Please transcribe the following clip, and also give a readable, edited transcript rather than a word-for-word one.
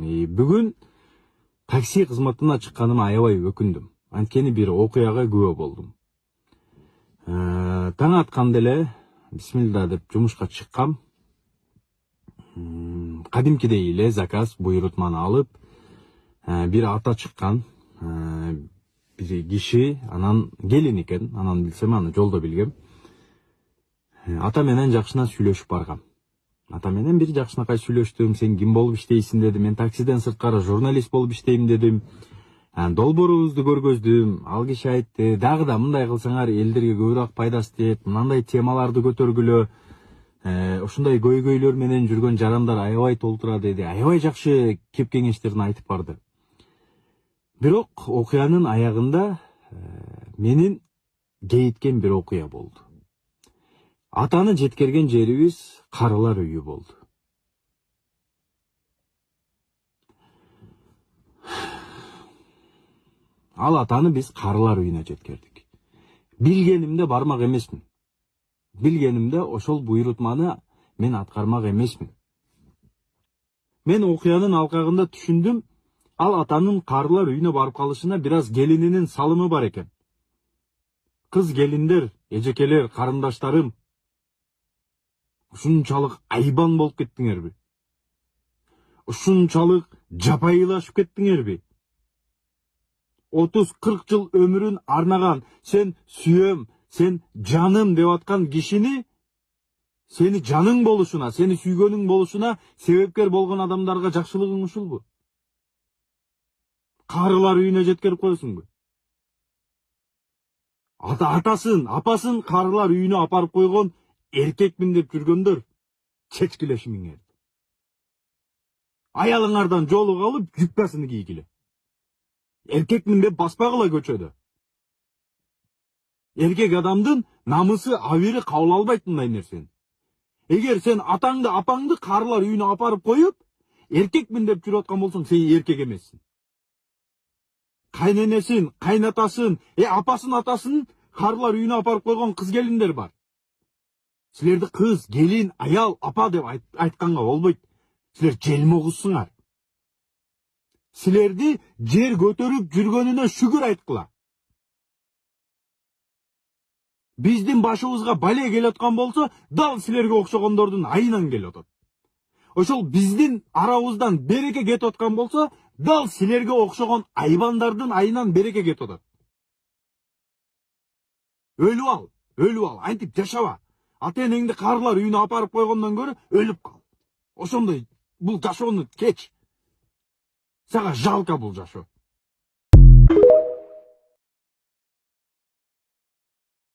Бүгүн такси кызматына чыкканыма аябай өкүндүм. Анткени бир окуяга күбө болдум. Таң атканда эле бисмилла деп жумушка чыккам. Кадимкидей эле заказ буйрутманы алып, бир ата чыккан, бир киши, анан келин экен, анан билсем, аны жолдо билгем. Ата менен жакшына сүйлөшүп баргам. Ата менен бир жакшынакай сүйлөштүм. Сен ким болуп иштейсиң деди. Мен таксиден сырткары журналист болуп иштейм дедим. Долбоорубузду көргөздүм. Ал киши айтты, дагы да мындай кылсаңар элдерге көбүрөөк пайдасы тиет. Мындай темаларды көтөргүлө. Ушундай көйгөйлөр менен жүргөн жарандар аябай толтура деди. Аябай жакшы кеп кеңештерин айтып барды. Бирок окуянын аягында менин кейиткен бир окуя болду. Атаны жеткерген жерибиз карылар үйү болду. Ал атаны биз карылар үйүнө жеткердик. Билгенимде бармак эмесмин. Билгенимде ошол буйрутманы мен аткармак эмесмин. Мен окуянын алкагында түшүндүм, ал атанын карылар үйүнө барып калышына бир аз келининин салымы бар экен. Кыз келиндер, эжекелер, карындаштарым, ушунчалык айбан болуп кеттиңерби? Ушунчалык жапайылашып кеттиңерби? 30-40 жыл өмүрүн арнаган, сен сүйөм, сен жаным деп аткан кишини, сени жаның болушуна, сени сүйгөнүң болушуна себепкер болгон адамдарга жакшылыгың ушулбу? Карылар үйүнө жеткерип коесуңбу? Атасын, апасын карылар үйүнө апарып койгон эркекмин деп жүргөндөр чечкилешимиңер. Аялыңардан жолук алып, юбкасын кийгиле. Эркекмин деп баспагыла көчөдө. Эркек адамдын намысы, абири кабыл албайт мындай нерсени. Эгер сен атаңды, апаңды карылар үйүнө апарып коюп, эркекмин деп жүрүп аткан болсоң, сен эркек эмессиң. Кайненесин, кайнатасын, апасын, атасын карылар үйүнө апарып койгон кыз келиндер бар. Силерди кыз, келин, аял, апа деп айтканга болбойт. Силер желмогузсуңар. Силерди жер көтөрүп жүргөнүнө шүгүр айткыла. Биздин башыбызга бале келип аткан болсо, дал силерге окшогондордун айынан келип атат. Ошол биздин арабыздан береке кетип аткан болсо, дал силерге окшогон айбандардын айынан береке кетип атат. Өлүп ал, антип жашаба. Ата-энеңди карылар үйүнө апарып койгондон көрө өлүп кал. Ошондой бул жашоону кеч. Сага жалка бул жашоо.